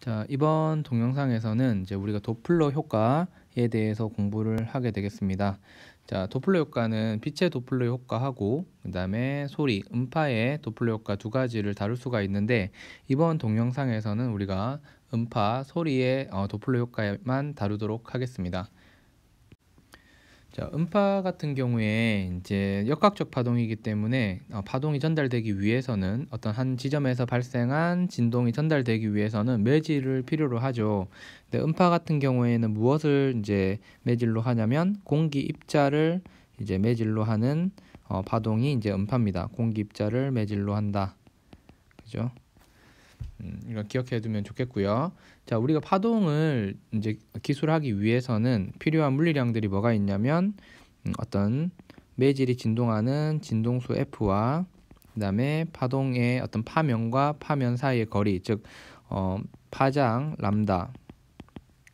자, 이번 동영상에서는 이제 우리가 도플러 효과에 대해서 공부를 하게 되겠습니다. 자, 도플러 효과는 빛의 도플러 효과하고 그다음에 소리, 음파의 도플러 효과 두 가지를 다룰 수가 있는데 이번 동영상에서는 우리가 음파, 소리의 도플러 효과만 다루도록 하겠습니다. 자, 음파 같은 경우에 이제 역학적 파동이기 때문에 파동이 전달되기 위해서는 어떤 한 지점에서 발생한 진동이 전달되기 위해서는 매질을 필요로 하죠. 근데 음파 같은 경우에는 무엇을 이제 매질로 하냐면 공기 입자를 이제 매질로 하는 파동이 이제 음파입니다. 공기 입자를 매질로 한다. 그죠? 이거 기억해 두면 좋겠고요. 자, 우리가 파동을 이제 기술하기 위해서는 필요한 물리량들이 뭐가 있냐면 어떤 매질이 진동하는 진동수 F와 그다음에 파동의 어떤 파면과 파면 사이의 거리, 즉 파장 람다,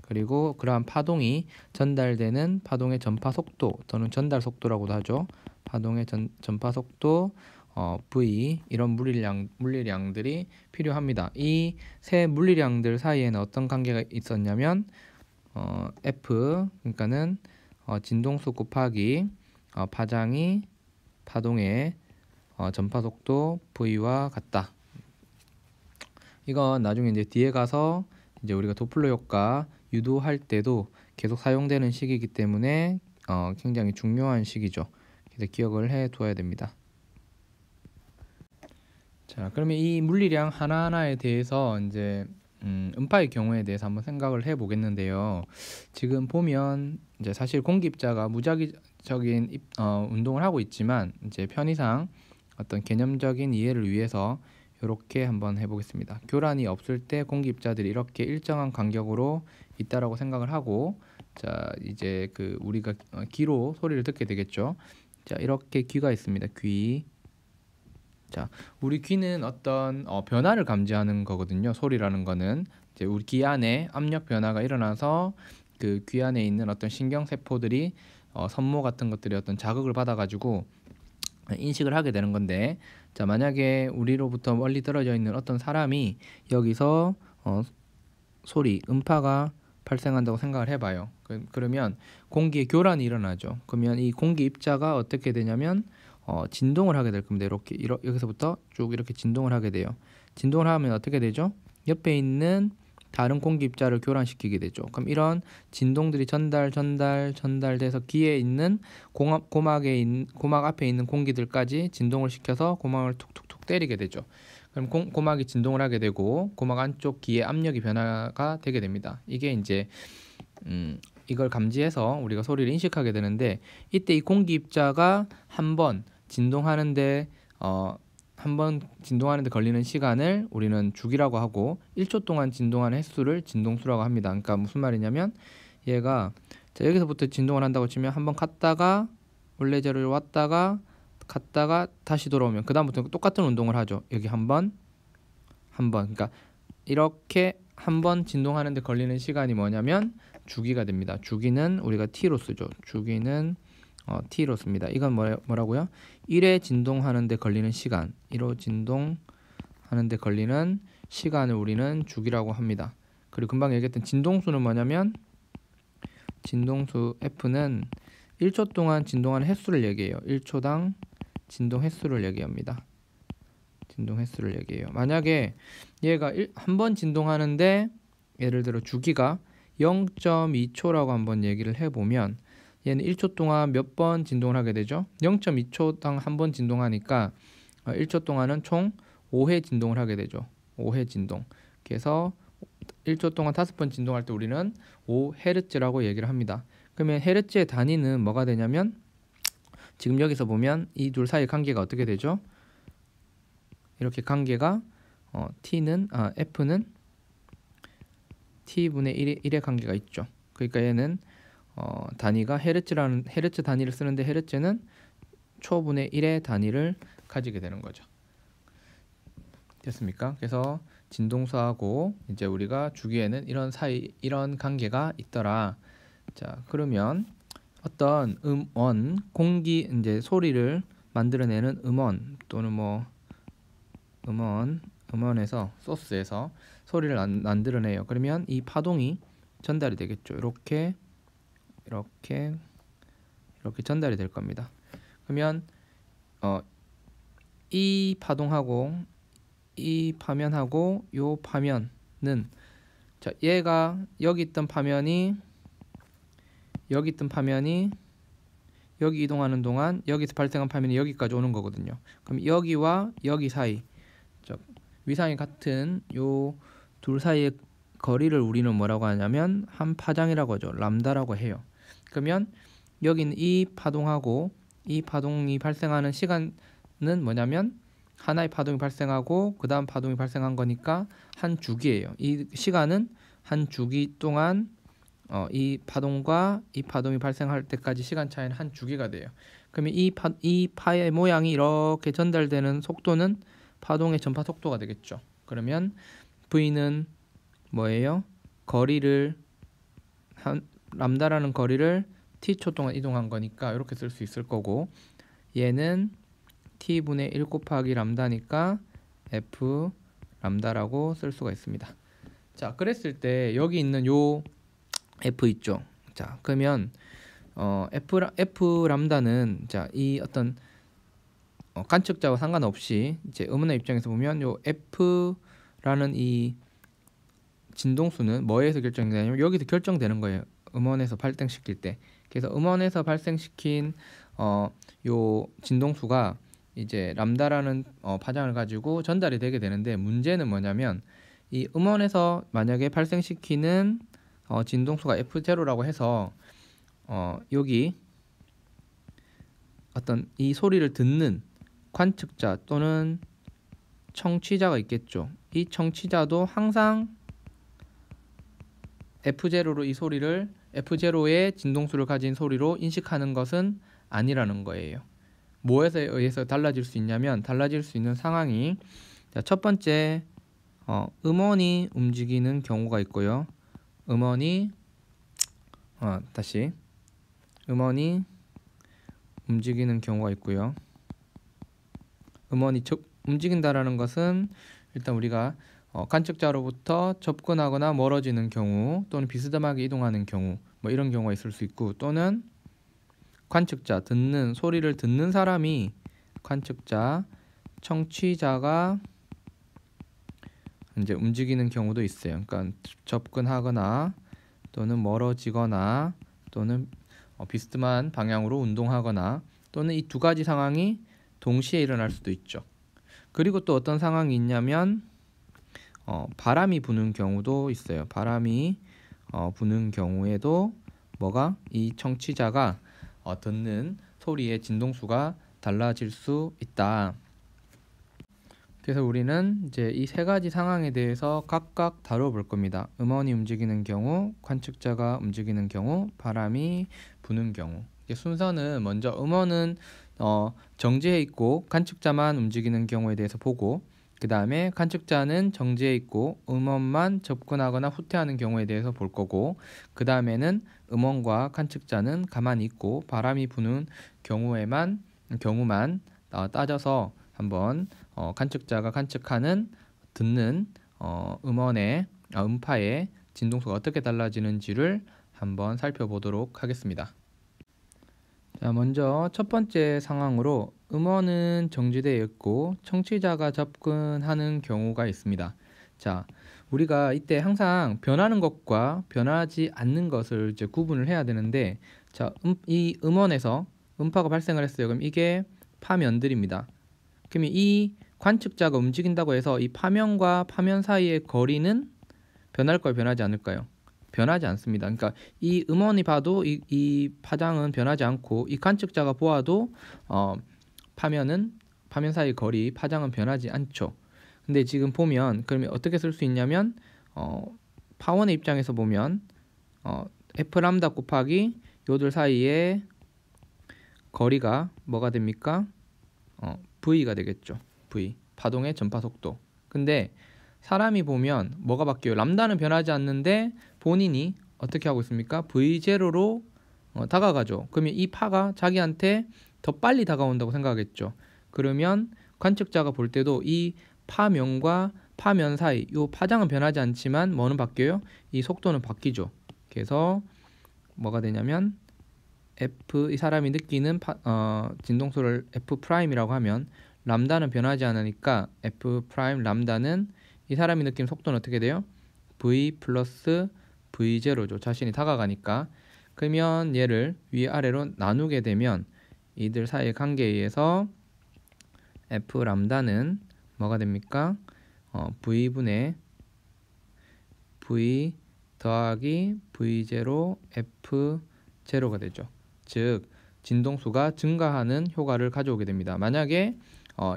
그리고 그러한 파동이 전달되는 파동의 전파 속도 또는 전달 속도라고도 하죠. 파동의 전파 속도 V, 이런 물리량들이 필요합니다. 이 세 물리량들 사이에는 어떤 관계가 있었냐면 F, 그러니까는 진동수 곱하기 파장이 파동의 전파 속도 V와 같다. 이건 나중에 이제 뒤에 가서 이제 우리가 도플러 효과 유도할 때도 계속 사용되는 식이기 때문에 굉장히 중요한 식이죠. 그래서 기억을 해 두어야 됩니다. 자, 그러면 이 물리량 하나하나에 대해서 이제 음파의 경우에 대해서 한번 생각을 해 보겠는데요. 지금 보면 이제 사실 공기입자가 무작위적인 운동을 하고 있지만 이제 편의상 어떤 개념적인 이해를 위해서 이렇게 한번 해보겠습니다. 교란이 없을 때 공기입자들이 이렇게 일정한 간격으로 있다라고 생각을 하고, 자, 이제 그 우리가 귀로 소리를 듣게 되겠죠. 자, 이렇게 귀가 있습니다. 귀. 자, 우리 귀는 어떤 변화를 감지하는 거거든요. 소리라는 거는 이제 우리 귀 안에 압력 변화가 일어나서 그 귀 안에 있는 어떤 신경 세포들이 선모 같은 것들이 어떤 자극을 받아가지고 인식을 하게 되는 건데, 자, 만약에 우리로부터 멀리 떨어져 있는 어떤 사람이 여기서 소리, 음파가 발생한다고 생각을 해봐요. 그러면 공기의 교란이 일어나죠. 그러면 이 공기 입자가 어떻게 되냐면 진동을 하게 될 겁니다. 여기서부터 쭉 이렇게 진동을 하게 돼요. 진동을 하면 어떻게 되죠? 옆에 있는 다른 공기 입자를 교란시키게 되죠. 그럼 이런 진동들이 전달돼서 귀에 있는 고막 앞에 있는 공기들까지 진동을 시켜서 고막을 툭툭툭 때리게 되죠. 그럼 고막이 진동을 하게 되고 고막 안쪽 귀의 압력이 변화가 되게 됩니다. 이게 이제 이걸 감지해서 우리가 소리를 인식하게 되는데, 이때 이 공기 입자가 한번 진동하는데 걸리는 시간을 우리는 주기라고 하고 1초 동안 진동하는 횟수를 진동수라고 합니다. 그러니까 무슨 말이냐면 얘가 자, 여기서부터 진동을 한다고 치면 한번 갔다가 원래 자리로 왔다가 갔다가 다시 돌아오면 그 다음부터 똑같은 운동을 하죠. 여기 한 번, 그러니까 이렇게 한 번 진동하는데 걸리는 시간이 뭐냐면 주기가 됩니다. 주기는 우리가 T로 쓰죠. 주기는 T로 씁니다. 이건 뭐라고요? 1회 진동하는데 걸리는 시간, 1호 진동하는데 걸리는 시간을 우리는 주기라고 합니다. 그리고 금방 얘기했던 진동수는 뭐냐면 진동수 F는 1초 동안 진동하는 횟수를 얘기해요. 1초당 진동 횟수를 얘기합니다. 진동 횟수를 얘기해요. 만약에 얘가 한 번 진동하는데 예를 들어 주기가 0.2초라고 한번 얘기를 해보면 얘는 1초 동안 몇 번 진동을 하게 되죠? 0.2초당 한 번 진동하니까 1초 동안은 총 5회 진동을 하게 되죠. 5회 진동. 그래서 1초 동안 5번 진동할 때 우리는 5헤르츠라고 얘기를 합니다. 그러면 헤르츠의 단위는 뭐가 되냐면 지금 여기서 보면 이 둘 사이 관계가 어떻게 되죠? 이렇게 관계가 F는 T분의 1의 관계가 있죠. 그러니까 얘는 단위가 헤르츠 단위를 쓰는데 헤르츠는 초분의 1의 단위를 가지게 되는 거죠. 됐습니까? 그래서 진동수하고 이제 우리가 주기에는 이런 관계가 있더라. 자, 그러면 어떤 공기 이제 소리를 만들어내는 음원 또는 뭐 음원에서 소스에서 소리를 만들어내요. 그러면 이 파동이 전달이 되겠죠. 이렇게 전달이 될 겁니다. 그러면 이 파동하고 이 파면하고 요 파면은, 자, 얘가 여기 있던 파면이 여기 이동하는 동안 여기서 발생한 파면이 여기까지 오는 거거든요. 그럼 여기와 여기 사이, 위상이 같은 요 둘 사이의 거리를 우리는 뭐라고 하냐면 한 파장이라고 하죠. 람다라고 해요. 그러면 여기는 이 파동하고 이 파동이 발생하는 시간은 뭐냐면 하나의 파동이 발생하고 그 다음 파동이 발생한 거니까 한 주기예요. 이 시간은 한 주기 동안 이 파동과 이 파동이 발생할 때까지 시간 차이는 한 주기가 돼요. 그러면 이 파의 모양이 이렇게 전달되는 속도는 파동의 전파 속도가 되겠죠. 그러면 V는 뭐예요? 거리를 람다라는 거리를 t초 동안 이동한 거니까 이렇게 쓸 수 있을 거고, 얘는 t분의 1 곱하기 람다니까 f 람다라고 쓸 수가 있습니다. 자, 그랬을 때 여기 있는 요 f 있죠. 자, 그러면 f 람다는, 자, 이 어떤 관측자와 상관없이 이제 음원의 입장에서 보면 요 f라는 이 진동수는 뭐에서 결정되냐면 여기서 결정되는 거예요. 음원에서 발생시킬 때. 그래서 음원에서 발생시킨 요 진동수가 이제 람다라는 파장을 가지고 전달이 되게 되는데, 문제는 뭐냐면 이 음원에서 만약에 발생시키는 진동수가 F0라고 해서 여기 어떤 이 소리를 듣는 관측자 또는 청취자가 있겠죠. 이 청취자도 항상 F0로 이 소리를, F0의 진동수를 가진 소리로 인식하는 것은 아니라는 거예요. 뭐에서 의해서 달라질 수 있냐면, 달라질 수 있는 상황이, 자, 첫 번째 음원이 움직이는 경우가 있고요. 음원이 움직이는 경우가 있고요. 음원이 움직인다라는 것은 일단 우리가 관측자로부터 접근하거나 멀어지는 경우, 또는 비스듬하게 이동하는 경우, 뭐 이런 경우가 있을 수 있고, 또는 관측자, 소리를 듣는 사람이 관측자, 청취자가 이제 움직이는 경우도 있어요. 그러니까 접근하거나 또는 멀어지거나 또는 비스듬한 방향으로 운동하거나, 또는 이 두 가지 상황이 동시에 일어날 수도 있죠. 그리고 또 어떤 상황이 있냐면 바람이 부는 경우도 있어요. 바람이 부는 경우에도 이 청취자가 듣는 소리의 진동수가 달라질 수 있다. 그래서 우리는 이제 이 세 가지 상황에 대해서 각각 다뤄볼 겁니다. 음원이 움직이는 경우, 관측자가 움직이는 경우, 바람이 부는 경우. 순서는 먼저 음원은 정지해 있고 관측자만 움직이는 경우에 대해서 보고, 그 다음에 관측자는 정지해 있고 음원만 접근하거나 후퇴하는 경우에 대해서 볼 거고, 그 다음에는 음원과 관측자는 가만히 있고 바람이 부는 경우만 따져서 한번 관측자가 관측하는 듣는 음파의 진동수가 어떻게 달라지는지를 한번 살펴보도록 하겠습니다. 자, 먼저 첫 번째 상황으로 음원은 정지되어 있고 청취자가 접근하는 경우가 있습니다. 자, 우리가 이때 항상 변하는 것과 변하지 않는 것을 이제 구분을 해야 되는데, 자, 이 음원에서 음파가 발생을 했어요. 그럼 이게 파면들입니다. 그러면 이 관측자가 움직인다고 해서 이 파면과 파면 사이의 거리는 변할까요, 변하지 않을까요? 변하지 않습니다. 그러니까 이 음원이 봐도 이 파장은 변하지 않고, 이 관측자가 보아도 파면 사이 거리 파장은 변하지 않죠. 근데 지금 보면 그러면 어떻게 쓸 수 있냐면 파원의 입장에서 보면 F 람다 곱하기 요들 사이의 거리가 뭐가 됩니까? V가 되겠죠. V, 파동의 전파 속도. 근데 사람이 보면 뭐가 바뀌어요? 람다는 변하지 않는데 본인이 어떻게 하고 있습니까? V0로 다가가죠. 그러면 이 파가 자기한테 더 빨리 다가온다고 생각하겠죠. 그러면 관측자가 볼 때도 이 파면과 파면 사이 요 파장은 변하지 않지만 뭐는 바뀌어요? 이 속도는 바뀌죠. 그래서 뭐가 되냐면 이 사람이 느끼는 진동수를 F'이라고 하면 람다는 변하지 않으니까 F' 람다는 이 사람이 느끼는 속도는 어떻게 돼요? V 플러스 V0죠. 자신이 다가가니까. 그러면 얘를 위아래로 나누게 되면 이들 사이의 관계에 의해서 F 람다는 뭐가 됩니까? V분의 V 더하기 V0 F0가 되죠. 즉 진동수가 증가하는 효과를 가져오게 됩니다. 만약에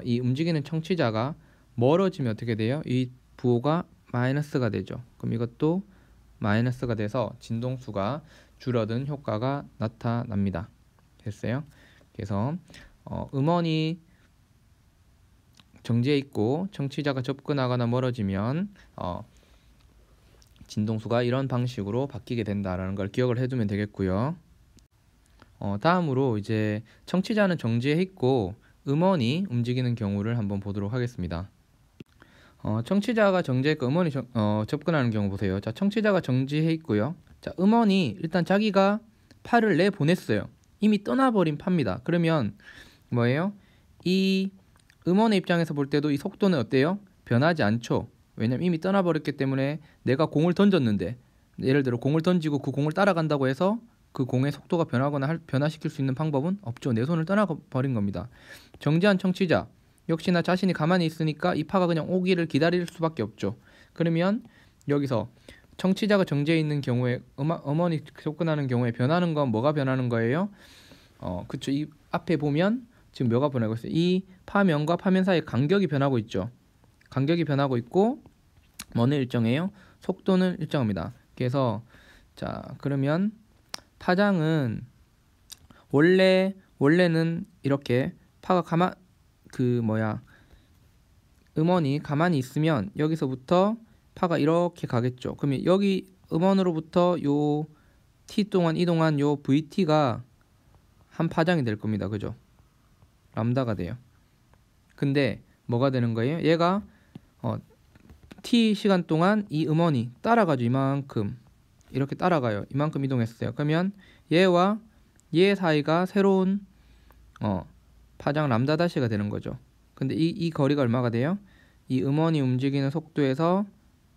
이 움직이는 청취자가 멀어지면 어떻게 돼요? 이 부호가 마이너스가 되죠. 그럼 이것도 마이너스가 돼서 진동수가 줄어든 효과가 나타납니다. 됐어요? 그래서 음원이 정지해 있고 청취자가 접근하거나 멀어지면 진동수가 이런 방식으로 바뀌게 된다라는 걸 기억을 해두면 되겠고요. 다음으로 이제 청취자는 정지해 있고 음원이 움직이는 경우를 한번 보도록 하겠습니다. 청취자가 정지해 있고 음원이 접근하는 경우 보세요. 자, 청취자가 정지해 있고요. 자, 음원이 일단 자기가 파를 내보냈어요. 이미 떠나버린 파입니다. 그러면 뭐예요? 이 음원의 입장에서 볼 때도 이 속도는 어때요? 변하지 않죠. 왜냐면 이미 떠나버렸기 때문에 내가 공을 던졌는데 예를 들어 공을 던지고 그 공을 따라간다고 해서 그 공의 속도가 변하거나 변화시킬 수 있는 방법은 없죠. 내 손을 떠나버린 겁니다. 정지한 청취자 역시나 자신이 가만히 있으니까 이 파가 그냥 오기를 기다릴 수밖에 없죠. 그러면 여기서 청취자가 정지해 있는 경우에 음원이 접근하는 경우에 변하는 건 뭐가 변하는 거예요? 그쵸. 이 앞에 보면 지금 뭐가 변하고 있어요? 이 파면과 파면 사이의 간격이 변하고 있죠. 간격이 변하고 있고 뭐는 일정해요? 속도는 일정합니다. 그래서 자 그러면 파장은 원래는 이렇게 파가 음원이 가만히 있으면 여기서부터 파가 이렇게 가겠죠. 그러면 여기 음원으로부터 요 t 동안 이동한 요 vt가 한 파장이 될 겁니다. 그죠? 람다가 돼요. 근데 뭐가 되는 거예요? 얘가 t 시간 동안 이 음원이 따라가죠. 이만큼 이렇게 따라가요. 이만큼 이동했어요. 그러면 얘와 얘 사이가 새로운 파장 람다 다시가 되는 거죠. 근데 이 거리가 얼마가 돼요? 이 음원이 움직이는 속도에서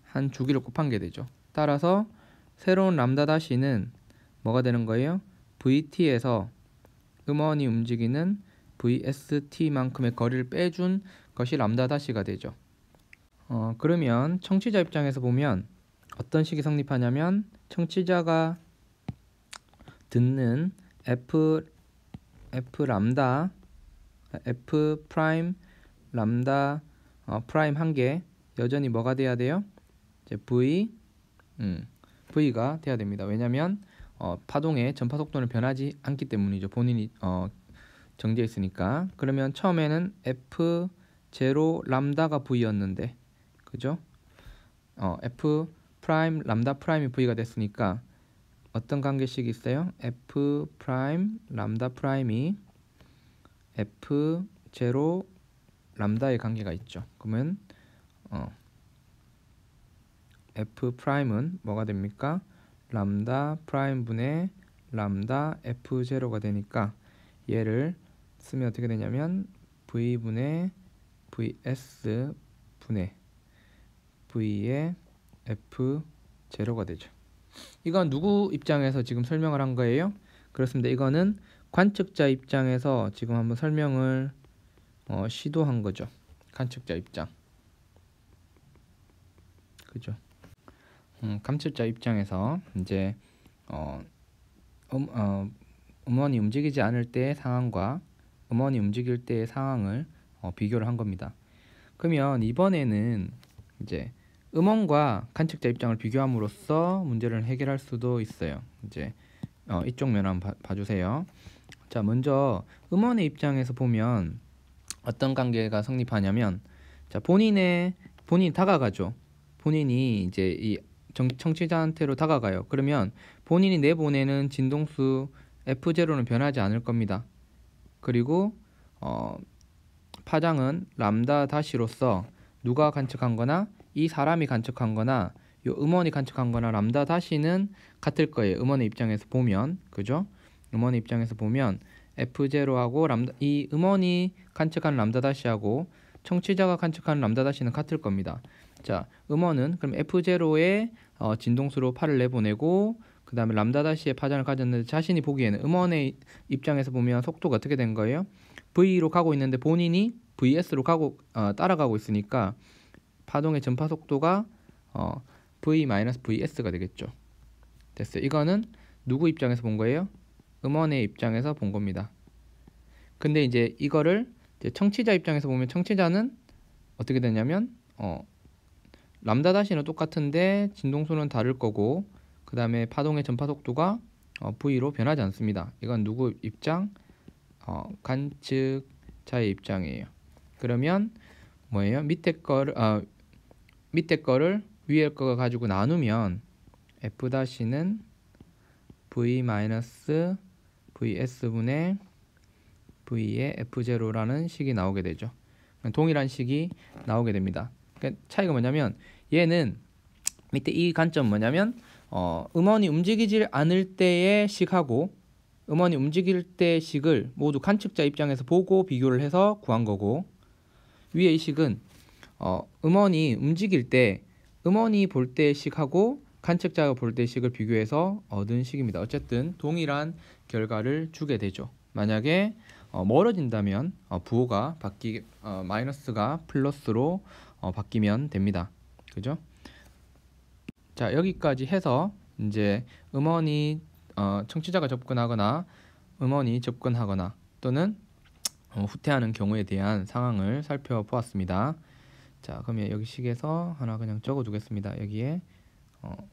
한 주기를 곱한 게 되죠. 따라서 새로운 람다 다시는 뭐가 되는 거예요? vt에서 음원이 움직이는 vst만큼의 거리를 빼준 것이 람다 다시가 되죠. 그러면 청취자 입장에서 보면 어떤 식이 성립하냐면 청취자가 듣는 F 람다 F 프라임 람다 프라임 한 개 여전히 뭐가 돼야 돼요? 이제 V가 돼야 됩니다. 왜냐하면 파동의 전파 속도는 변하지 않기 때문이죠. 본인이 정지해 있으니까. 그러면 처음에는 F0 람다가 V였는데 그죠? F 프라임 람다 프라임이 V가 됐으니까 어떤 관계식이 있어요? F 프라임 람다 프라임이 F0 람다의 관계가 있죠. 그러면 F 프라임은 뭐가 됩니까? 람다 프라임 분의 람다 F0가 되니까 얘를 쓰면 어떻게 되냐면 V분의 Vs 분의 V의 F0가 되죠. 이건 누구 입장에서 지금 설명을 한 거예요? 그렇습니다. 이거는 관측자 입장에서 지금 한번 설명을 시도한 거죠. 관측자 입장. 그죠? 관측자 입장에서 이제 음원이 움직이지 않을 때의 상황과 음원이 움직일 때의 상황을 비교를 한 겁니다. 그러면 이번에는 이제 음원과 관측자 입장을 비교함으로써 문제를 해결할 수도 있어요. 이제 이쪽 면 한번 봐주세요. 자, 먼저 음원의 입장에서 보면 어떤 관계가 성립하냐면, 자, 본인이 다가가죠. 본인이 이제 이 청취자한테로 다가가요. 그러면 본인이 내보내는 진동수 F0는 변하지 않을 겁니다. 그리고 파장은 람다 다시로서 누가 관측한 거나 이 사람이 관측한 거나 요 음원이 관측한 거나 람다 다시는 같을 거예요. 음원의 입장에서 보면. 그죠? 음원의 입장에서 보면 F0하고 람다, 이 음원이 관측한 람다 다시하고 청취자가 관측한 람다 다시는 같을 겁니다. 자, 음원은 그럼 F0의 진동수로 파를 내보내고 그 다음에 람다 다시의 파장을 가졌는데 자신이 보기에는 음원의 입장에서 보면 속도가 어떻게 된 거예요? V로 가고 있는데 본인이 VS로 따라가고 있으니까 파동의 전파 속도가 V-VS가 되겠죠. 됐어요. 이거는 누구 입장에서 본 거예요? 음원의 입장에서 본 겁니다. 근데 이제 이거를 이제 청취자 입장에서 보면 청취자는 어떻게 되냐면 람다 다시는 똑같은데 진동수는 다를 거고 그 다음에 파동의 전파 속도가 V로 변하지 않습니다. 이건 누구 입장? 관측자의 입장이에요. 그러면 뭐예요? 밑에 거를 위에 거가 가지고 나누면 F-는 V-VS분의 V의 F0라는 식이 나오게 되죠. 동일한 식이 나오게 됩니다. 그러니까 차이가 뭐냐면 얘는 밑에 이 관점 뭐냐면 음원이 움직이질 않을 때의 식하고 음원이 움직일 때의 식을 모두 관측자 입장에서 보고 비교를 해서 구한 거고 위에 이 식은 음원이 움직일 때 음원이 볼 때의 식하고 관측자가 볼 때의 식을 비교해서 얻은 식입니다. 어쨌든 동일한 결과를 주게 되죠. 만약에 멀어진다면 부호가 마이너스가 플러스로 바뀌면 됩니다. 그죠? 자, 여기까지 해서 이제 음원이 청취자가 접근하거나 음원이 접근하거나 또는 후퇴하는 경우에 대한 상황을 살펴보았습니다. 자, 그러면 여기 식에서 하나 그냥 적어 두겠습니다. 여기에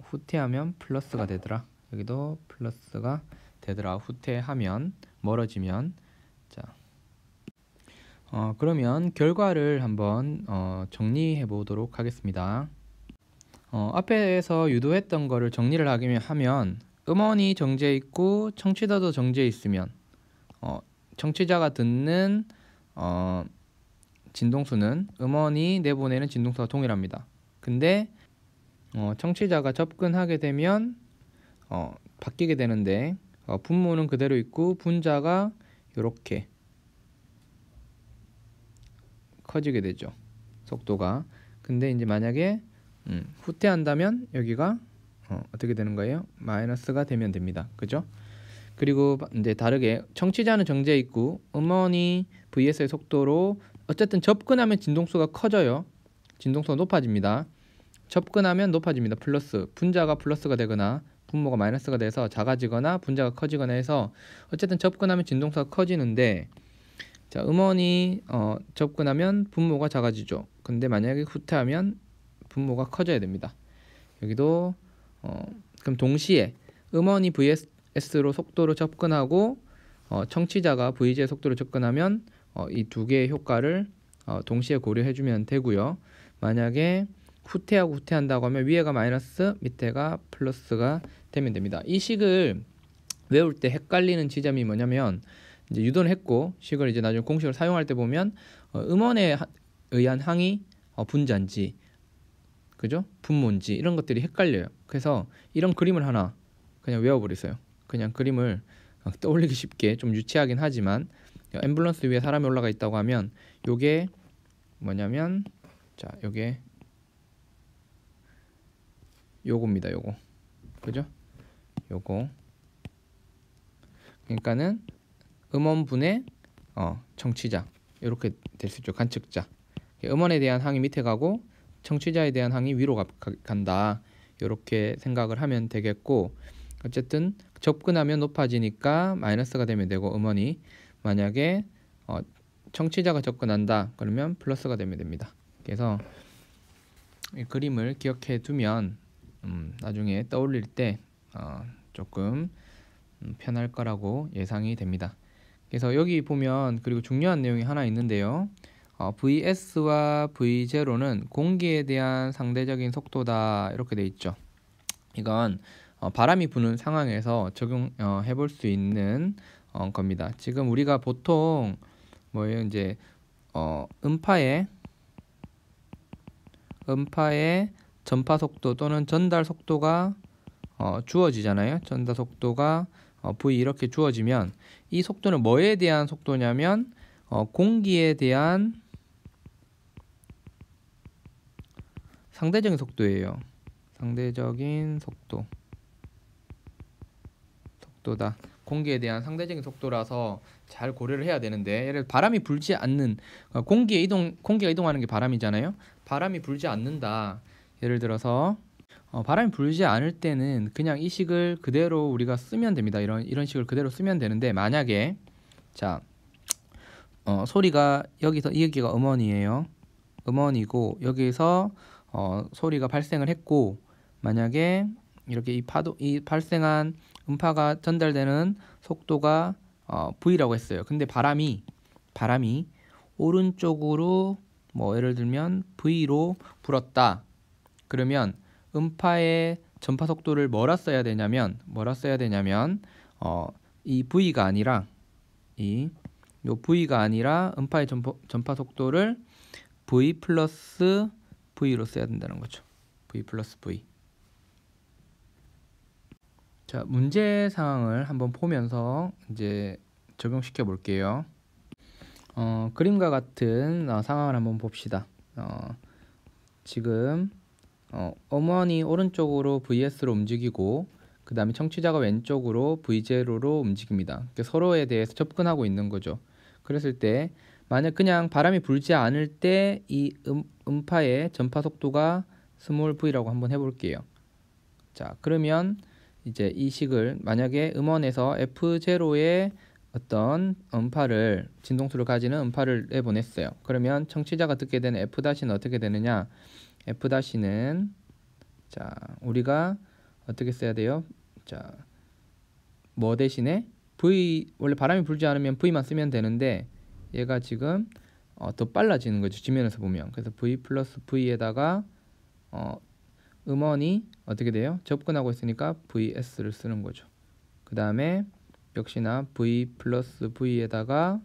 후퇴하면 플러스가 되더라. 여기도 플러스가 되더라. 후퇴하면 멀어지면. 자, 그러면 결과를 한번 정리해 보도록 하겠습니다. 앞에서 유도했던 거를 정리를 하면 음원이 정지해 있고 청취자도 정지해 있으면 청취자가 듣는 진동수는 음원이 내보내는 진동수와 동일합니다. 근데 청취자가 접근하게 되면 바뀌게 되는데 분모는 그대로 있고 분자가 이렇게 커지게 되죠. 속도가. 근데 이제 만약에 후퇴한다면 여기가 어떻게 되는 거예요? 마이너스가 되면 됩니다. 그죠? 그리고 이제 다르게 청취자는 정지해 있고 음원이 VS의 속도로 어쨌든 접근하면 진동수가 커져요. 진동수가 높아집니다. 접근하면 높아집니다. 플러스. 분자가 플러스가 되거나 분모가 마이너스가 돼서 작아지거나 분자가 커지거나 해서 어쨌든 접근하면 진동수가 커지는데 자, 음원이 접근하면 분모가 작아지죠. 근데 만약에 후퇴하면 분모가 커져야 됩니다. 여기도 그럼 동시에 음원이 VS로 속도로 접근하고 청취자가 VG의 속도로 접근하면 이 두 개의 효과를 동시에 고려해주면 되고요. 만약에 후퇴한다고 하면 위에가 마이너스, 밑에가 플러스가 되면 됩니다. 이 식을 외울 때 헷갈리는 지점이 뭐냐면 이제 유도는 했고 식을 이제 나중에 공식을 사용할 때 보면 음원에 의한 항이 분자인지 그죠? 분모인지 이런 것들이 헷갈려요. 그래서 이런 그림을 하나 그냥 외워버리세요. 그냥 그림을 떠올리기 쉽게 좀 유치하긴 하지만 앰뷸런스 위에 사람이 올라가 있다고 하면 요게 뭐냐면 자 요게 요겁니다. 요거 그죠? 요거 그러니까는 음원분의 청취자 이렇게 될 수 있죠. 관측자. 음원에 대한 항이 밑에 가고 청취자에 대한 항이 위로 간다. 이렇게 생각을 하면 되겠고 어쨌든 접근하면 높아지니까 마이너스가 되면 되고 음원이 만약에 청취자가 접근한다 그러면 플러스가 되면 됩니다. 그래서 이 그림을 기억해 두면 나중에 떠올릴 때 조금 편할 거라고 예상이 됩니다. 그래서 여기 보면 그리고 중요한 내용이 하나 있는데요. VS와 V0는 공기에 대한 상대적인 속도다 이렇게 돼 있죠. 이건 바람이 부는 상황에서 적용해 볼 수 있는 겁니다. 지금 우리가 보통 뭐예요? 이제 음파의 음파의 전파 속도 또는 전달 속도가 주어지잖아요. 전달 속도가 v 이렇게 주어지면 이 속도는 뭐에 대한 속도냐면 공기에 대한 상대적인 속도예요. 상대적인 속도다. 공기에 대한 상대적인 속도라서 잘 고려를 해야 되는데, 예를 들어 바람이 불지 않는 공기가 이동하는 게 바람이잖아요. 바람이 불지 않는다. 예를 들어서 바람이 불지 않을 때는 그냥 이 식을 그대로 우리가 쓰면 됩니다. 이런 식을 그대로 쓰면 되는데, 만약에 자 소리가 여기가 음원이에요. 음원이고 여기서 소리가 발생을 했고, 만약에 이렇게 이 발생한 음파가 전달되는 속도가 v라고 했어요. 근데 바람이 오른쪽으로 예를 들면 v로 불었다. 그러면 음파의 전파 속도를 뭐라 써야 되냐면 이 v가 아니라 요 v가 아니라 음파의 전파 속도를 v 플러스 v로 써야 된다는 거죠. v 플러스 v. 자, 문제 상황을 한번 보면서 이제 적용시켜 볼게요. 그림과 같은 상황을 한번 봅시다. 지금 음원이 오른쪽으로 VS로 움직이고, 그 다음에 청취자가 왼쪽으로 V0로 움직입니다. 그러니까 서로에 대해서 접근하고 있는 거죠. 그랬을 때 만약 그냥 바람이 불지 않을 때 이 음파의 전파 속도가 스몰 v라고 한번 해볼게요. 자, 그러면 이제 이 식을 만약에 음원에서 F0의 어떤 음파를, 진동수를 가지는 음파를 내보냈어요. 그러면 청취자가 듣게 되는 F-는 어떻게 되느냐? F-는 자, 우리가 어떻게 써야 돼요? 자, 뭐 대신에 V, 원래 바람이 불지 않으면 V만 쓰면 되는데 얘가 지금 더 빨라지는 거죠. 지면에서 보면. 그래서 V 플러스 V에다가 음원이 어떻게 돼요? 접근하고 있으니까 VS를 쓰는 거죠. 그 다음에 역시나 V 플러스 V에다가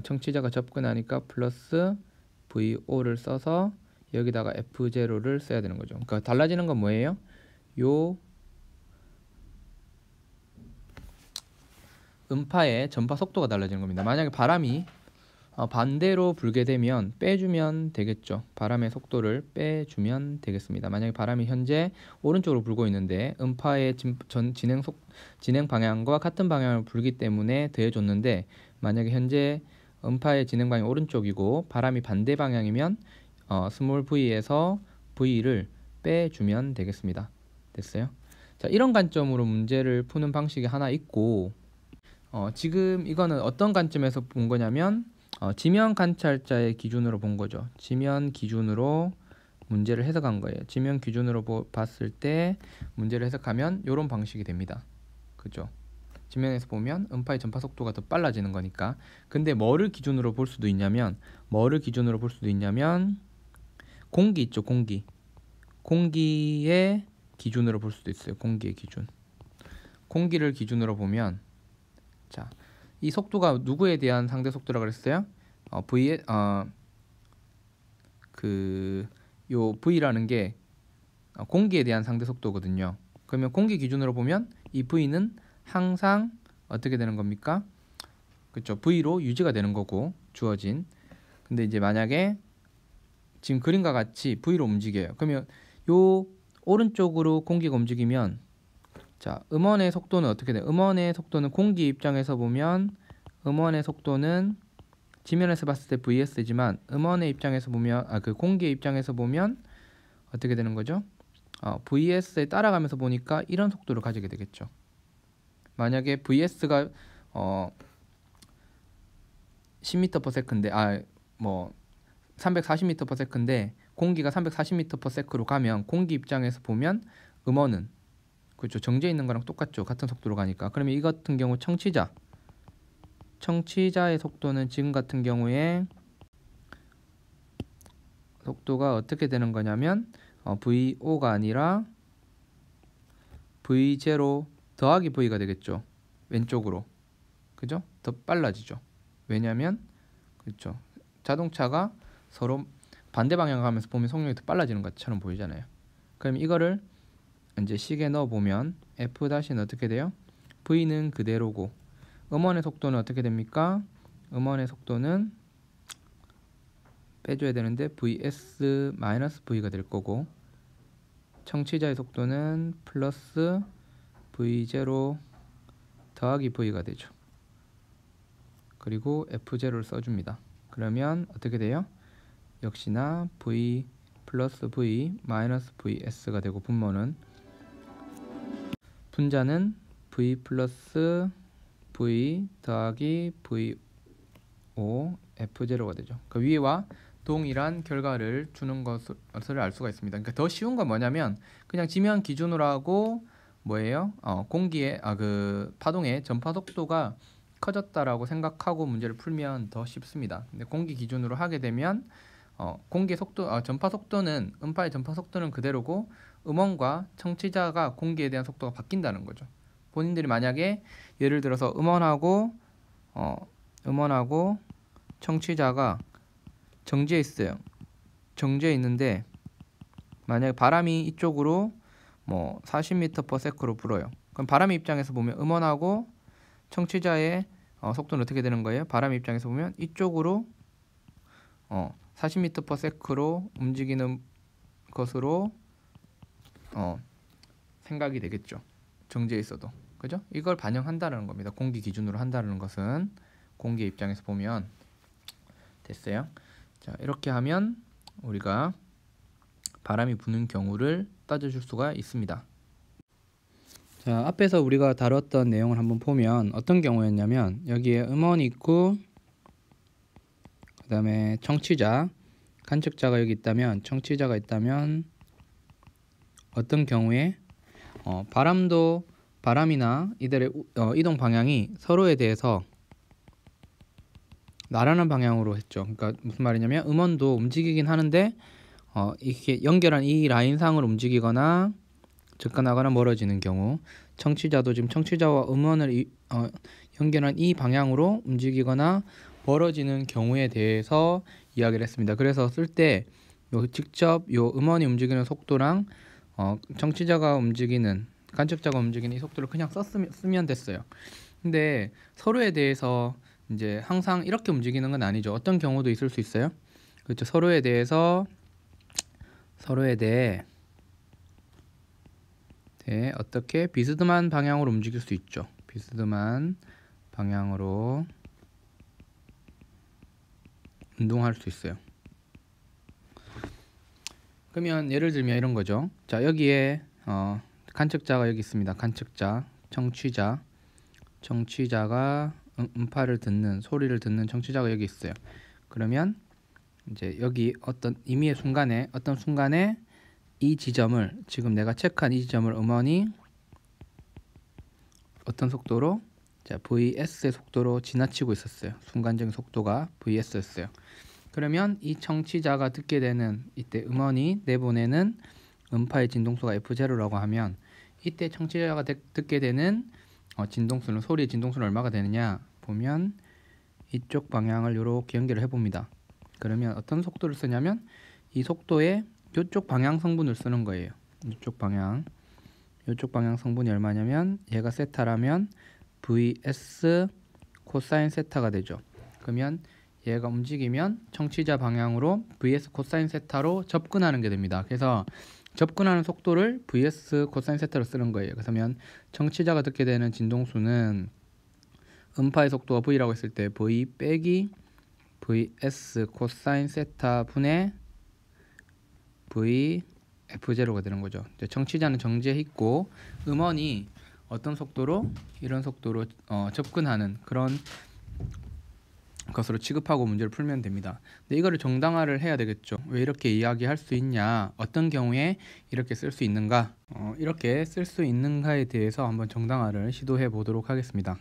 청취자가 접근하니까 플러스 VO를 써서 여기다가 F0를 써야 되는 거죠. 그러니까 달라지는 건 뭐예요? 요 음파의 전파 속도가 달라지는 겁니다. 만약에 바람이 반대로 불게 되면 빼주면 되겠죠. 바람의 속도를 빼주면 되겠습니다. 만약에 바람이 현재 오른쪽으로 불고 있는데 음파의 진행 방향과 같은 방향으로 불기 때문에 더해줬는데, 만약에 현재 음파의 진행 방향이 오른쪽이고 바람이 반대 방향이면 스몰 v에서 v를 빼주면 되겠습니다. 됐어요? 자, 이런 관점으로 문제를 푸는 방식이 하나 있고, 지금 이거는 어떤 관점에서 본 거냐면 지면 관찰자의 기준으로 본 거죠. 지면 기준으로 문제를 해석한 거예요. 지면 기준으로 봤을 때 문제를 해석하면 이런 방식이 됩니다. 그죠? 지면에서 보면 음파의 전파 속도가 더 빨라지는 거니까. 근데 뭐를 기준으로 볼 수도 있냐면 공기 있죠, 공기의 기준으로 볼 수도 있어요. 공기의 기준. 공기를 기준으로 보면, 자, 이 속도가 누구에 대한 상대 속도라고 그랬어요? 요 V라는 게 공기에 대한 상대 속도거든요. 그러면 공기 기준으로 보면 이 V는 항상 어떻게 되는 겁니까? 그렇죠. V로 유지가 되는 거고, 주어진. 근데 이제 만약에 지금 그림과 같이 V로 움직여요. 그러면 요 오른쪽으로 공기가 움직이면, 자, 음원의 속도는 어떻게 돼요? 음원의 속도는 공기 입장에서 보면 음원의 속도는 지면에서 봤을 때 VS지만 음원의 입장에서 보면 공기의 입장에서 보면 어떻게 되는 거죠? VS에 따라가면서 보니까 이런 속도를 가지게 되겠죠. 만약에 VS가 10m/s인데 340m/s인데 공기가 340m/s로 가면 공기 입장에서 보면 음원은 그렇죠. 정지해 있는 거랑 똑같죠. 같은 속도로 가니까. 그러면 이 같은 경우 청취자의 속도는 지금 같은 경우에 속도가 어떻게 되는 거냐면 VO가 아니라 V0 더하기 V가 되겠죠. 왼쪽으로. 그죠? 더 빨라지죠. 왜냐면 그렇죠. 자동차가 서로 반대 방향 가면서 보면 속력이 더 빨라지는 것처럼 보이잖아요. 그럼 이거를 이제 식에 넣어 보면 F-는 어떻게 돼요? V는 그대로고 음원의 속도는 어떻게 됩니까? 음원의 속도는 빼줘야 되는데 VS-V가 될 거고 청취자의 속도는 플러스 V0 더하기 V가 되죠. 그리고 F0를 써줍니다. 그러면 어떻게 돼요? 역시나 V 플러스 V 마이너스 VS가 되고 분자는 V 플러스 V 더하기 VO F0가 되죠. 그 위와 동일한 결과를 주는 것을 알 수가 있습니다. 그러니까 더 쉬운 건 뭐냐면 그냥 지면 기준으로 하고 뭐예요? 공기의 그 파동의 전파 속도가 커졌다라고 생각하고 문제를 풀면 더 쉽습니다. 근데 공기 기준으로 하게 되면 공기의 속도, 전파 속도는 음파의 전파 속도는 그대로고 음원과 청취자가 공기에 대한 속도가 바뀐다는 거죠. 본인들이 만약에 예를 들어서 음원하고 청취자가 정지해 있어요. 정지해 있는데 만약에 바람이 이쪽으로 뭐 40m/s로 불어요. 그럼 바람의 입장에서 보면 음원하고 청취자의 속도는 어떻게 되는 거예요? 바람의 입장에서 보면 이쪽으로 40m/s로 움직이는 것으로 생각이 되겠죠. 정지해 있어도. 그죠? 이걸 반영한다는 겁니다. 공기 기준으로 한다는 것은 공기의 입장에서 보면 됐어요. 자, 이렇게 하면 우리가 바람이 부는 경우를 따져줄 수가 있습니다. 자, 앞에서 우리가 다뤘던 내용을 한번 보면 어떤 경우였냐면 여기에 음원이 있고 그 다음에 청취자, 관측자가 여기 있다면 청취자가 있다면 어떤 경우에 바람이나 이들의 이동 방향이 서로에 대해서 나란한 방향으로 했죠. 그러니까 무슨 말이냐면 음원도 움직이긴 하는데 이렇게 연결한 이 라인상으로 움직이거나 접근하거나 멀어지는 경우, 청취자도 지금 청취자와 음원을 연결한 이 방향으로 움직이거나 멀어지는 경우에 대해서 이야기를 했습니다. 그래서 쓸 때 직접 요 음원이 움직이는 속도랑 청취자가 움직이는 관측자가 움직이는 이 속도를 그냥 쓰면 됐어요. 근데 서로에 대해서 이제 항상 이렇게 움직이는 건 아니죠. 어떤 경우도 있을 수 있어요. 그렇죠. 서로에 대해 어떻게 비스듬한 방향으로 움직일 수 있죠. 비스듬한 방향으로 운동할 수 있어요. 그러면 예를 들면 이런 거죠. 자, 여기에 관측자가 여기 있습니다. 관측자, 청취자가 음파를 듣는, 소리를 듣는 청취자가 여기 있어요. 그러면 이제 여기 어떤 순간에 이 지점을, 지금 내가 체크한 이 지점을 음원이 어떤 속도로, 자, VS의 속도로 지나치고 있었어요. 순간적인 속도가 VS였어요. 그러면 이 청취자가 듣게 되는, 이때 음원이 내보내는 음파의 진동수가 F0라고 하면 이때 청취자가 듣게 되는 진동수는, 소리의 진동수는 얼마가 되느냐 보면 이쪽 방향을 이렇게 연결을 해봅니다. 그러면 어떤 속도를 쓰냐면 이 속도에 이쪽 방향 성분을 쓰는 거예요. 이쪽 방향 성분이 얼마냐면 얘가 세타라면 VS 코사인 세타가 되죠. 그러면 얘가 움직이면 청취자 방향으로 VS 코사인 세타로 접근하는 게 됩니다. 그래서 접근하는 속도를 VS 코사인 세타로 쓰는 거예요. 그러면 청취자가 듣게 되는 진동수는 음파의 속도가 V라고 했을 때 V 빼기 VS 코사인 세타 분의 V F0가 되는 거죠. 청취자는 정지해 있고 음원이 어떤 속도로, 이런 속도로 접근하는 그런 것으로 취급하고 문제를 풀면 됩니다. 근데 이거를 정당화를 해야 되겠죠. 왜 이렇게 이야기할 수 있냐, 어떤 경우에 이렇게 쓸 수 있는가, 이렇게 쓸 수 있는가에 대해서 한번 정당화를 시도해 보도록 하겠습니다.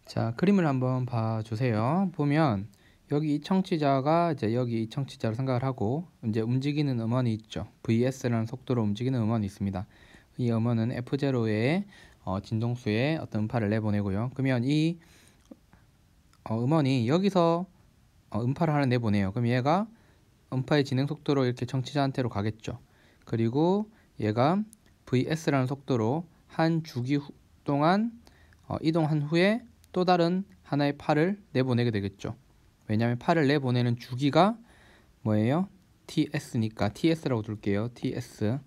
자, 그림을 한번 봐주세요. 보면 여기 이 청취자가 이제 여기 이 청취자를 생각을 하고 이제 움직이는 음원이 있죠. VS라는 속도로 움직이는 음원이 있습니다. 이 음원은 F0의 진동수에 어떤 음파를 내보내고요. 그러면 이 음원이 여기서 음파를 하나 내보내요. 그럼 얘가 음파의 진행 속도로 이렇게 청취자한테로 가겠죠. 그리고 얘가 vs라는 속도로 한 주기 동안 이동한 후에 또 다른 하나의 파를 내보내게 되겠죠. 왜냐하면 파를 내보내는 주기가 뭐예요? ts니까 ts라고 둘게요. ts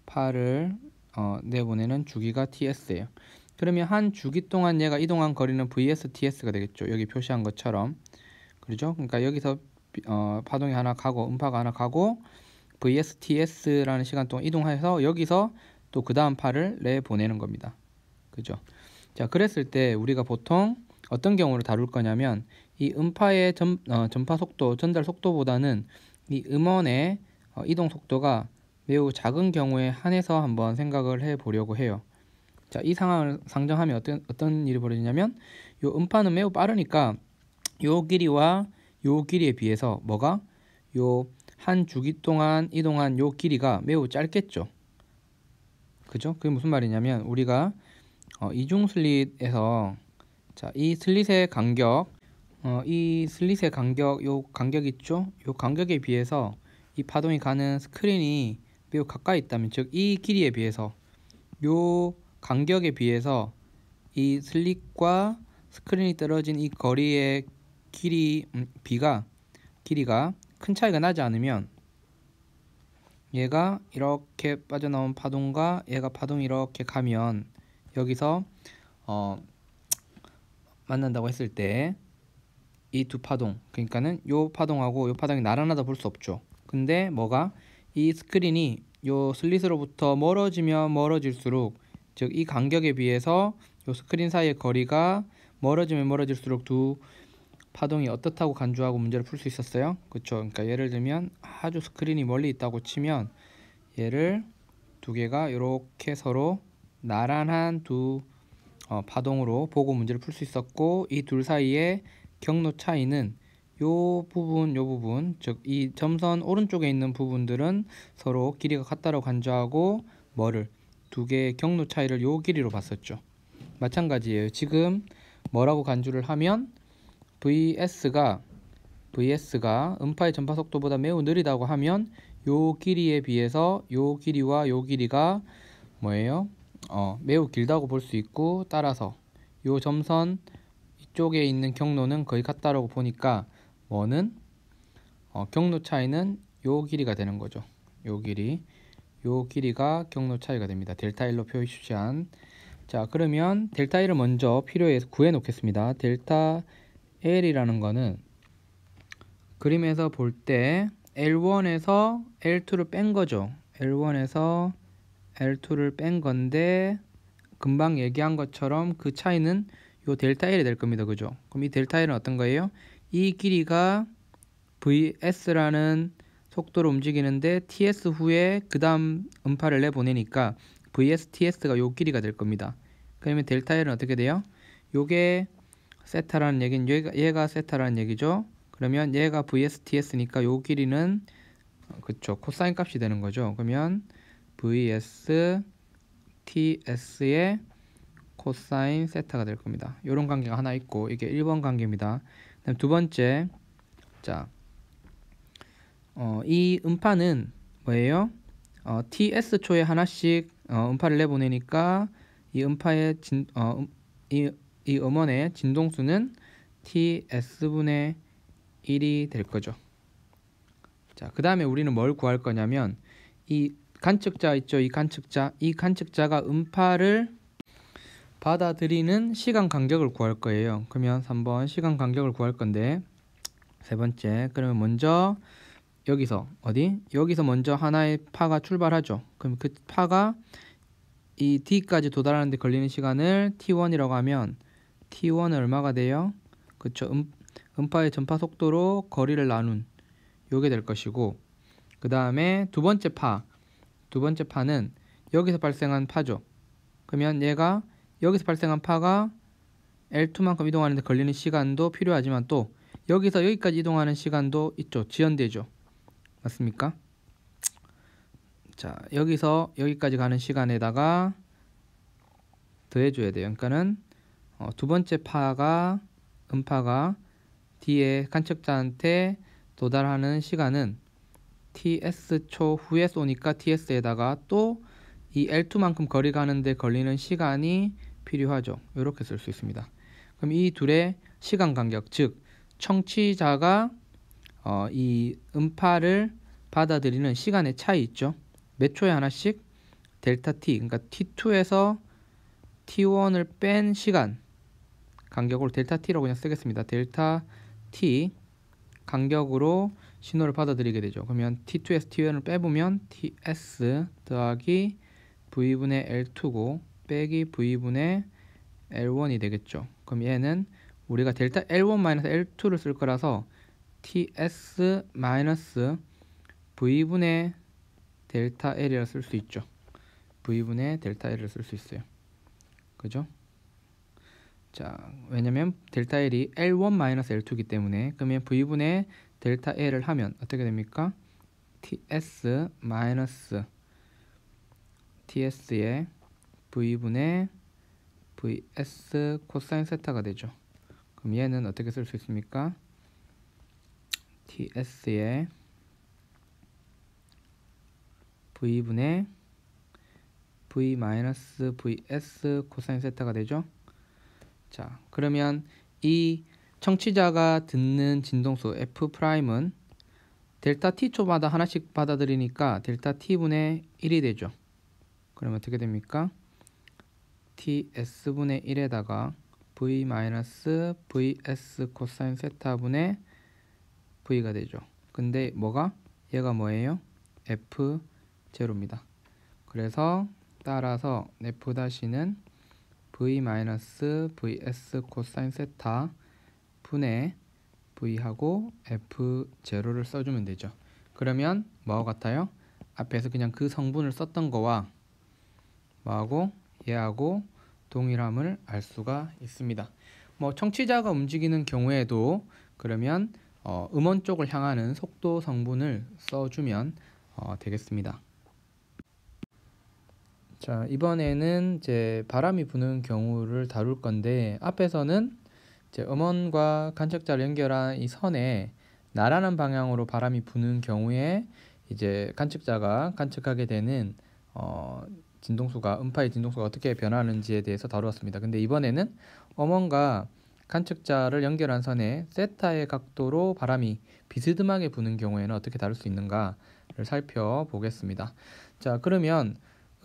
파를 내보내는 주기가 ts예요. 그러면 한 주기 동안 얘가 이동한 거리는 vs ts가 되겠죠. 여기 표시한 것처럼. 그렇죠? 그러니까 여기서 파동이 하나 가고 음파가 하나 가고 vs ts라는 시간 동안 이동해서 여기서 또 그 다음 파를 내보내는 겁니다. 그죠? 자, 그랬을 때 우리가 보통 어떤 경우를 다룰 거냐면 이 음파의 전파 속도, 전달 속도보다는 이 음원의 이동 속도가 매우 작은 경우에 한해서 한번 생각을 해 보려고 해요. 자, 이 상황을 상정하면 어떤 일이 벌어지냐면 요 음파는 매우 빠르니까 요 길이와 요 길이에 비해서 뭐가 요 한 주기 동안 이동한 요 길이가 매우 짧겠죠. 그죠? 그게 무슨 말이냐면 우리가 이중 슬릿에서 자, 이 슬릿의 간격 요 간격 있죠? 요 간격에 비해서 이 파동이 가는 스크린이 매우 가까이 있다면, 즉 이 길이에 비해서 요 간격에 비해서 이 슬릿과 스크린이 떨어진 이 거리의 길이가 큰 차이가 나지 않으면 얘가 이렇게 빠져나온 파동과 얘가 파동이 이렇게 가면 여기서 만난다고 했을 때 이 두 파동, 그러니까는 요 파동하고 요 파동이 나란하다 볼 수 없죠. 근데 뭐가 이 스크린이 요 슬릿으로부터 멀어지면 멀어질수록, 즉 이 간격에 비해서 요 스크린 사이의 거리가 멀어지면 멀어질수록 두 파동이 어떻다고 간주하고 문제를 풀 수 있었어요. 그렇죠? 그러니까 예를 들면 아주 스크린이 멀리 있다고 치면 얘를 두 개가 이렇게 서로 나란한 두 파동으로 보고 문제를 풀 수 있었고, 이 둘 사이의 경로 차이는 요 부분, 즉 이 점선 오른쪽에 있는 부분들은 서로 길이가 같다고 간주하고 뭐를 두 개의 경로 차이를 요 길이로 봤었죠. 마찬가지예요. 지금 뭐라고 간주를 하면 vs가 음파의 전파 속도보다 매우 느리다고 하면 요 길이에 비해서 요 길이와 요 길이가 뭐예요? 매우 길다고 볼 수 있고, 따라서 요 점선 이쪽에 있는 경로는 거의 같다라고 보니까 뭐는 경로 차이는 요 길이가 되는 거죠. 요 길이가 경로 차이가 됩니다. 델타 L로 표시한. 자, 그러면 델타 L을 먼저 필요해서 구해 놓겠습니다. 델타 L이라는 거는 그림에서 볼 때 L1에서 L2를 뺀 거죠. L1에서 L2를 뺀 건데 금방 얘기한 것처럼 그 차이는 요 델타 L이 될 겁니다. 그죠? 그럼 이 델타 L은 어떤 거예요? 이 길이가 VS라는 속도로 움직이는데 TS 후에 그 다음 음파를 내보내니까 VS, TS가 요 길이가 될 겁니다. 그러면 델타 L은 어떻게 돼요? 요게 세타라는 얘기는 얘가 세타라는 얘기죠. 그러면 얘가 VS, TS니까 요 길이는 그쵸, 코사인 값이 되는 거죠. 그러면 VS, TS의 코사인 세타가 될 겁니다. 이런 관계가 하나 있고, 이게 1번 관계입니다. 그다음 두 번째, 자, 이 음파는 뭐예요? TS 초에 하나씩 음파를 내보내니까 이 음파의 이 음원의 진동수는 TS분의 1이 될 거죠. 자, 그 다음에 우리는 뭘 구할 거냐면 이 관측자 있죠? 이 관측자가 음파를 받아들이는 시간 간격을 구할 거예요. 그러면 3번 시간 간격을 구할 건데, 세 번째, 그러면 먼저 여기서 여기서 먼저 하나의 파가 출발하죠. 그럼 그 파가 이 D까지 도달하는 데 걸리는 시간을 T1이라고 하면 T1은 얼마가 돼요? 그쵸, 음파의 전파 속도로 거리를 나눈 요게 될 것이고, 그 다음에 두 번째 파는 여기서 발생한 파죠. 그러면 얘가 여기서 발생한 파가 L2만큼 이동하는 데 걸리는 시간도 필요하지만 또 여기서 여기까지 이동하는 시간도 있죠. 지연되죠. 맞습니까? 자, 여기서 여기까지 가는 시간에다가 더해줘야 돼요. 그러니까는 두 번째 음파가 뒤에 관측자한테 도달하는 시간은 TS초 후에 쏘니까 TS에다가 또 이 L2만큼 거리 가는데 걸리는 시간이 필요하죠. 이렇게 쓸 수 있습니다. 그럼 이 둘의 시간 간격, 즉 청취자가 이 음파를 받아들이는 시간의 차이 있죠. 몇 초에 하나씩 델타 T, 그러니까 T2에서 T1을 뺀 시간 간격으로 델타 T라고 그냥 쓰겠습니다. 델타 T 간격으로 신호를 받아들이게 되죠. 그러면 T2에서 T1을 빼보면 TS 더하기 V분의 L2고 빼기 V분의 L1이 되겠죠. 그럼 얘는 우리가 델타 L1-L2를 쓸 거라서 TS 마이너스 V분의 델타 L이라 쓸 수 있죠. V분의 델타 L을 쓸 수 있어요. 그죠? 자, 왜냐면 델타 L이 L1-L2이기 때문에 그러면 V분의 델타 L을 하면 어떻게 됩니까? TS 마이너스 TS의 V분의 VS 코사인 세타가 되죠. 그럼 얘는 어떻게 쓸 수 있습니까? TS의 V분의 V 마이너스 VS 코사인 세타가 되죠. 자, 그러면 이 청취자가 듣는 진동수 F'은 델타 T초마다 하나씩 받아들이니까 델타 T분의 1이 되죠. 그러면 어떻게 됩니까? TS분의 1에다가 V 마이너스 VS 코사인 세타분의 V가 되죠. 근데 뭐가? 얘가 뭐예요? F0입니다. 그래서 따라서 F'는 V 마이너스 VS 코사인 세타 분의 V하고 F0를 써주면 되죠. 그러면 뭐와 같아요? 앞에서 그냥 그 성분을 썼던 거와 뭐하고 얘하고 동일함을 알 수가 있습니다. 뭐 청취자가 움직이는 경우에도 그러면 음원 쪽을 향하는 속도 성분을 써주면 되겠습니다. 자, 이번에는 이제 바람이 부는 경우를 다룰 건데 앞에서는 이제 음원과 관측자를 연결한 이 선에 나라는 방향으로 바람이 부는 경우에 이제 관측자가 관측하게 되는 진동수가 음파의 진동수가 어떻게 변하는지에 대해서 다루었습니다. 근데 이번에는 음원과 관측자를 연결한 선에 세타의 각도로 바람이 비스듬하게 부는 경우에는 어떻게 다룰 수 있는가를 살펴보겠습니다. 자, 그러면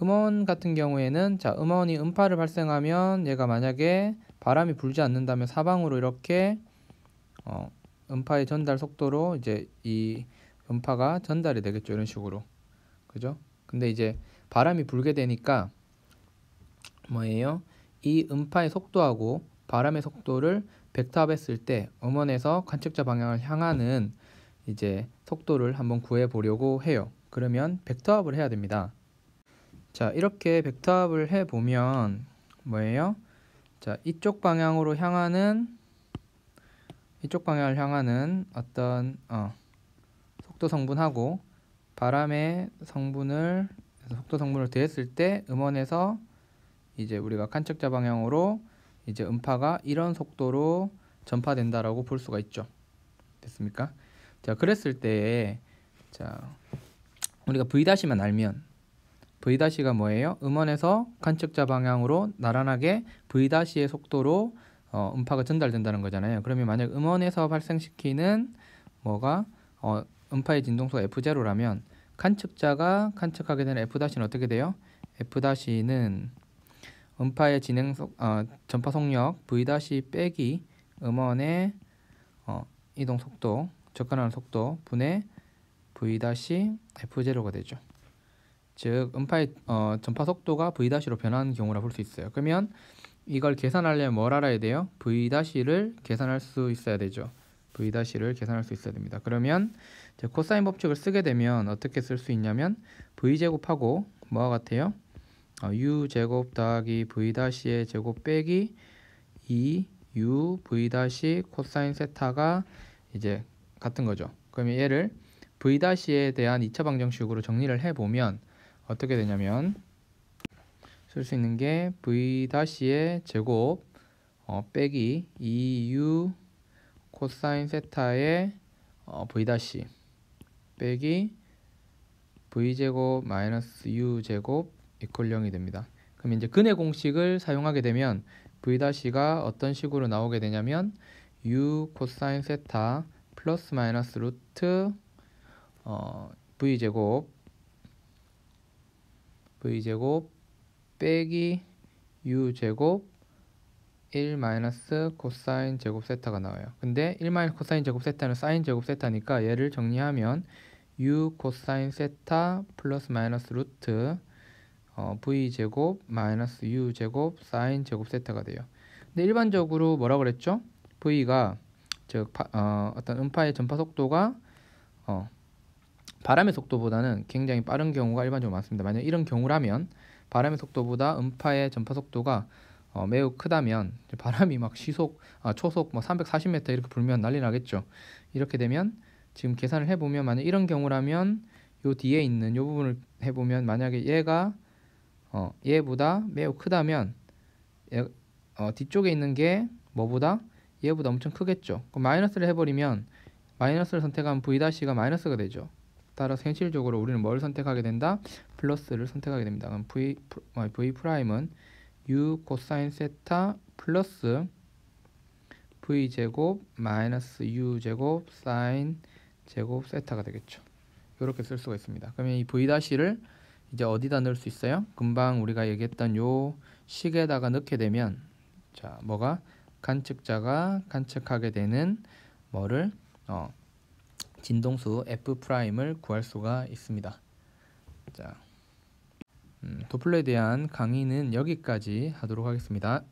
음원 같은 경우에는 자, 음원이 음파를 발생하면 얘가 만약에 바람이 불지 않는다면 사방으로 이렇게 음파의 전달 속도로 이제 이 음파가 전달이 되겠죠. 이런 식으로. 그죠? 근데 이제 바람이 불게 되니까 뭐예요? 이 음파의 속도하고 바람의 속도를 벡터합했을 때 음원에서 관측자 방향을 향하는 이제 속도를 한번 구해 보려고 해요. 그러면 벡터합을 해야 됩니다. 자, 이렇게 벡터합을 해 보면 뭐예요? 자, 이쪽 방향을 향하는 어떤 속도 성분하고 바람의 성분을 속도 성분을 더했을 때 음원에서 이제 우리가 관측자 방향으로 이제 음파가 이런 속도로 전파된다라고 볼 수가 있죠. 됐습니까? 자, 그랬을 때 자, 우리가 V-만 알면 V-가 뭐예요? 음원에서 관측자 방향으로 나란하게 V-의 속도로 음파가 전달된다는 거잖아요. 그러면 만약 음원에서 발생시키는 뭐가 음파의 진동수가 F0라면 관측자가 관측하게 되는 F-는 어떻게 돼요? F-는 음파의 전파 속력 V- 빼기 음원의 이동 속도, 접근하는 속도 분의 V-F0가 되죠. 즉 음파의 전파 속도가 V-로 변하는 경우라 볼 수 있어요. 그러면 이걸 계산하려면 뭘 알아야 돼요? V-를 계산할 수 있어야 되죠. V-를 계산할 수 있어야 됩니다. 그러면 이제 코사인 법칙을 쓰게 되면 어떻게 쓸 수 있냐면 V제곱하고 뭐와 같아요? U제곱 더하기 V-의 제곱 빼기 2U V- 코사인 세타가 이제 같은 거죠. 그러면 얘를 V-에 대한 2차 방정식으로 정리를 해보면 어떻게 되냐면 쓸 수 있는 게 V-의 제곱 빼기 2U 코사인 세타의 V- 빼기 v제곱 마이너스 u제곱 이퀄 0이 됩니다. 그럼 이제 근의 공식을 사용하게 되면 v-가 어떤 식으로 나오게 되냐면 u 코사인 세타 플러스 마이너스 루트 v제곱 빼기 u제곱 1 마이너스 코사인 제곱 세타가 나와요. 근데 1 마이너스 코사인 제곱 세타는 사인 제곱 세타니까 얘를 정리하면 u 코사인 세타 플러스 마이너스 루트 v제곱 마이너스 u제곱 사인 제곱 세타가 돼요. 근데 일반적으로 뭐라 그랬죠? v가 즉 어떤 음파의 전파 속도가 바람의 속도보다는 굉장히 빠른 경우가 일반적으로 많습니다. 만약 이런 경우라면 바람의 속도보다 음파의 전파 속도가 매우 크다면 바람이 막 초속 340m 이렇게 불면 난리 나겠죠. 이렇게 되면 지금 계산을 해보면 만약 이런 경우라면 요 뒤에 있는 요 부분을 해보면 만약에 얘가 얘보다 매우 크다면 뒤쪽에 있는 게 뭐보다 얘보다 엄청 크겠죠. 그럼 마이너스를 해버리면 마이너스를 선택하면 v-가 마이너스가 되죠. 따라서 현실적으로 우리는 뭘 선택하게 된다? 플러스를 선택하게 됩니다. 그럼 v''은 u 코사인 세타 플러스 v제곱 마이너스 u제곱 사인 제곱 세타가 되겠죠. 이렇게 쓸 수가 있습니다. 그러면 이 v''를 이제 어디다 넣을 수 있어요? 금방 우리가 얘기했던 요 식에다가 넣게 되면 자 뭐가 관측자가 관측하게 되는 뭐를 진동수 F'을 구할 수가 있습니다. 자, 도플러에 대한 강의는 여기까지 하도록 하겠습니다.